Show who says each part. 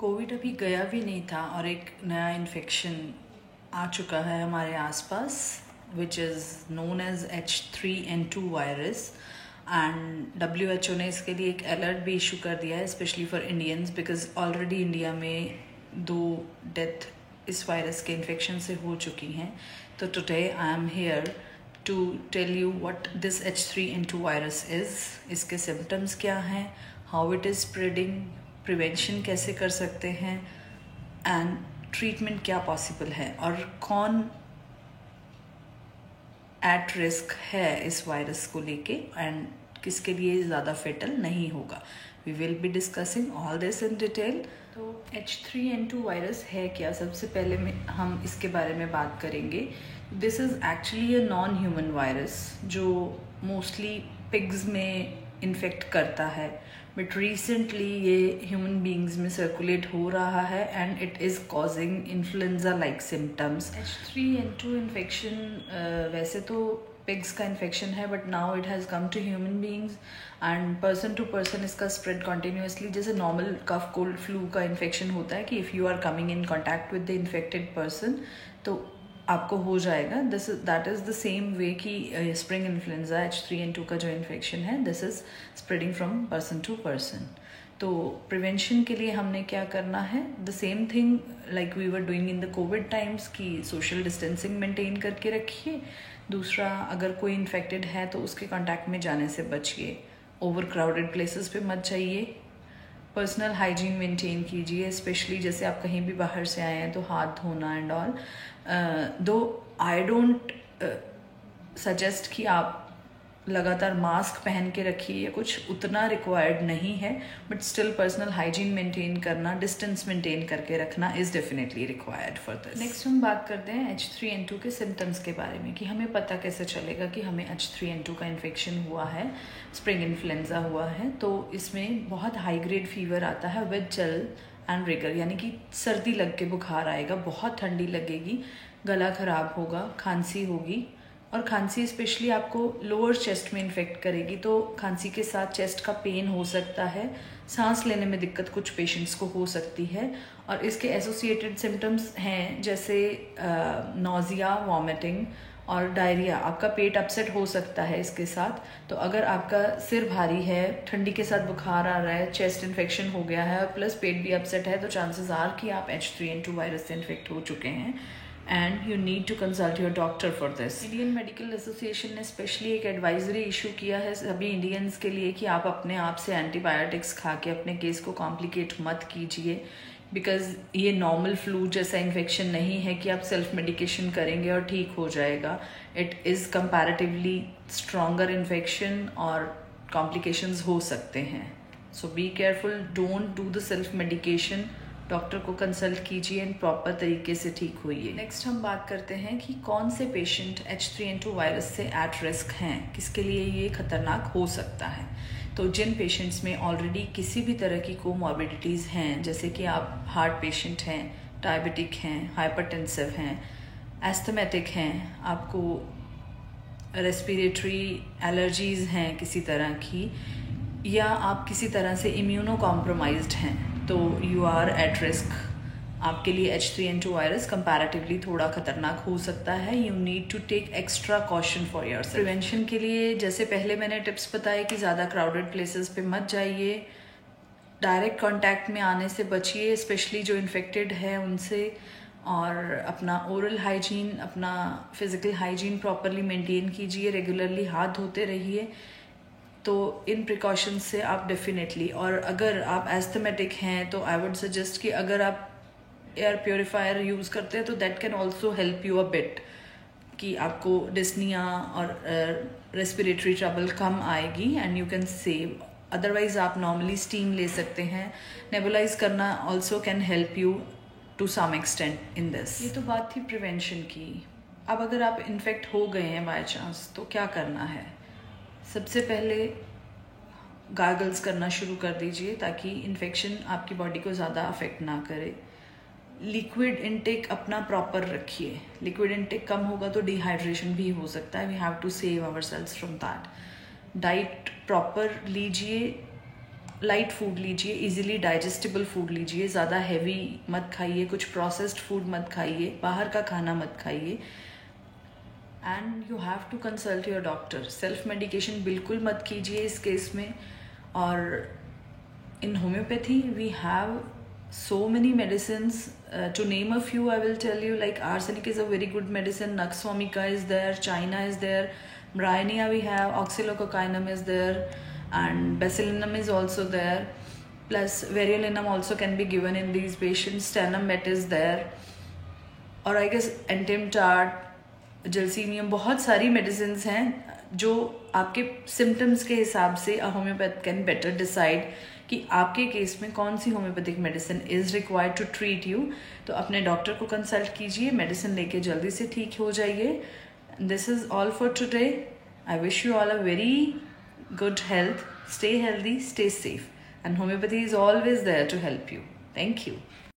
Speaker 1: Covid अभी गया भी नहीं था और एक नया इन्फेक्शन आ चुका है हमारे आसपास which is known as H3N2 virus and WHO ने इसके लिए एक अलर्ट भी इशू कर दिया है specially for Indians because already India में 2 डेथ इस वायरस के इन्फेक्शन से हो चुकी हैं। तो today I am here to tell you what this H3N2 virus is, इसके सिम्टम्स क्या हैं, how it is spreading, prevention कैसे कर सकते हैं एंड ट्रीटमेंट क्या पॉसिबल है और कौन एट रिस्क है इस वायरस को लेके एंड किसके लिए ज़्यादा फेटल नहीं होगा। We will be discussing all this in detail. तो H3N2 वायरस है क्या, सबसे पहले में हम इसके बारे में बात करेंगे। This is actually a non human virus जो मोस्टली पिग्स में इन्फेक्ट करता है, बट रिसेंटली ये ह्यूमन बींग्स में सर्कुलेट हो रहा है and it is causing influenza like symptoms. H3N2 infection वैसे तो पिग्स का इन्फेक्शन है but now it has come to human beings and person to person इसका स्प्रेड कॉन्टिन्यूसली, जैसे नॉर्मल कफ कोल्ड फ्लू का इन्फेक्शन होता है कि if you are coming in contact with the infected person तो आपको हो जाएगा। That is the same way कि स्प्रिंग इन्फ्लुएंजा H3N2 का जो इन्फेक्शन है this is spreading from person to person. तो प्रिवेंशन के लिए हमने क्या करना है, the same thing like we were doing in the covid times कि सोशल डिस्टेंसिंग मेंटेन करके रखिए। दूसरा, अगर कोई इन्फेक्टेड है तो उसके कांटेक्ट में जाने से बचिए, ओवर क्राउडेड प्लेसेस पे मत जाइए, पर्सनल हाइजीन मेंटेन कीजिए, स्पेशली जैसे आप कहीं भी बाहर से आए हैं तो हाथ धोना एंड ऑल। दो आई डोंट सजेस्ट कि आप लगातार मास्क पहन के रखिए या कुछ उतना रिक्वायर्ड नहीं है, but still personal hygiene maintain करना, डिस्टेंस मेंटेन करके रखना is definitely required for this. Next हम बात करते हैं H3N2 के सिम्टम्स के बारे में कि हमें पता कैसे चलेगा कि हमें H3N2 का इन्फेक्शन हुआ है, स्प्रिंग इन्फ्लुएंजा हुआ है। तो इसमें बहुत हाई ग्रेड फीवर आता है विद चिल एंड रिगर, यानी कि सर्दी लग के बुखार आएगा, बहुत ठंडी लगेगी, गला खराब होगा, खांसी होगी और खांसी स्पेशली आपको लोअर चेस्ट में इन्फेक्ट करेगी तो खांसी के साथ चेस्ट का पेन हो सकता है, सांस लेने में दिक्कत कुछ पेशेंट्स को हो सकती है और इसके एसोसिएटेड सिम्टम्स हैं जैसे नोजिया, वॉमिटिंग और डायरिया। आपका पेट अपसेट हो सकता है इसके साथ। तो अगर आपका सिर भारी है, ठंडी के साथ बुखार आ रहा है, चेस्ट इन्फेक्शन हो गया है और प्लस पेट भी अपसेट है तो चांसेस आर कि आप H3N2 वायरस से इन्फेक्ट हो चुके हैं and you need to consult your doctor for this. Indian Medical Association ने स्पेशली एक एडवाइजरी इशू किया है सभी इंडियंस के लिए कि आप अपने आप से एंटीबायोटिक्स खा के अपने केस को कॉम्प्लिकेट मत कीजिए, बिकॉज ये नॉर्मल फ्लू जैसा इन्फेक्शन नहीं है कि आप सेल्फ मेडिकेशन करेंगे और ठीक हो जाएगा। It is comparatively stronger infection और कॉम्प्लिकेशंस हो सकते हैं। So be careful, don't do the self medication, doctor को कंसल्ट कीजिए एंड प्रॉपर तरीके से ठीक होइए। नेक्स्ट हम बात करते हैं कि कौन से पेशेंट H3N2 वायरस से एट रिस्क हैं, किसके लिए ये खतरनाक हो सकता है। तो जिन पेशेंट्स में ऑलरेडी किसी भी तरह की कोमॉर्बिडिटीज़ हैं, जैसे कि आप हार्ट पेशेंट हैं, डायबिटिक हैं, हाइपरटेंसिव हैं, एस्थमेटिक हैं, आपको रेस्पिरेटरी एलर्जीज़ हैं किसी तरह की, या आप किसी तरह से इम्यूनो कॉम्प्रोमाइज्ड हैं तो यू आर एट रिस्क। आपके लिए H3N2 वायरस कंपैरेटिवली थोड़ा खतरनाक हो सकता है। You need to take extra caution for yourself. Prevention के लिए जैसे पहले मैंने टिप्स बताए कि ज़्यादा क्राउडेड प्लेसेस पे मत जाइए, डायरेक्ट कांटेक्ट में आने से बचिए स्पेशली जो इन्फेक्टेड है उनसे, और अपना ओरल हाइजीन, अपना फिजिकल हाइजीन प्रॉपरली मेंटेन कीजिए, रेगुलरली हाथ धोते रहिए। तो इन प्रिकॉशंस से आप डेफिनेटली, और अगर आप एस्थमेटिक हैं तो आई वुड सजेस्ट कि अगर आप एयर प्योरीफायर यूज़ करते हैं तो that can also help you a bit कि आपको डिस्निया और रेस्पिरेटरी ट्रबल कम आएगी and you can save. Otherwise आप नॉर्मली स्टीम ले सकते हैं, नेबुलाइज करना also can help you to some extent in this. ये तो बात थी प्रिवेंशन की। अब अगर आप इन्फेक्ट हो गए हैं बाय चांस तो क्या करना है। सबसे पहले गार्गल्स करना शुरू कर दीजिए ताकि इन्फेक्शन आपकी बॉडी को ज़्यादा अफेक्ट ना करे। लिक्विड इनटेक अपना प्रॉपर रखिए, लिक्विड इनटेक कम होगा तो डिहाइड्रेशन भी हो सकता है। We have to save our cells from that. Diet proper लीजिए, लाइट फूड लीजिए, इजीली डाइजेस्टिबल फूड लीजिए, ज़्यादा हैवी मत खाइए, कुछ प्रोसेस्ड फूड मत खाइए, बाहर का खाना मत खाइए। And you have to consult your doctor. Self medication बिल्कुल मत कीजिए इस केस में। और in homoeopathy we have so many medicines, to name a few I will tell you, like arsenic is a very good medicine, Nux vomica is there, China is there, Bryonia we have, Oxalococchinum is there, and Bacillinum is also there, plus Verulinum also can be given in these patients, Stanum met is there, और I guess Entimart, Gelsemium, बहुत सारी medicines हैं जो आपके symptoms के हिसाब से a homeopath can better decide कि आपके केस में कौन सी homoeopathic medicine is required to treat you. तो अपने डॉक्टर को कंसल्ट कीजिए, मेडिसिन लेके जल्दी से ठीक हो जाइए। This is all for today. I wish you all a very good health, stay healthy, stay safe, and homoeopathy is always there to help you. Thank you.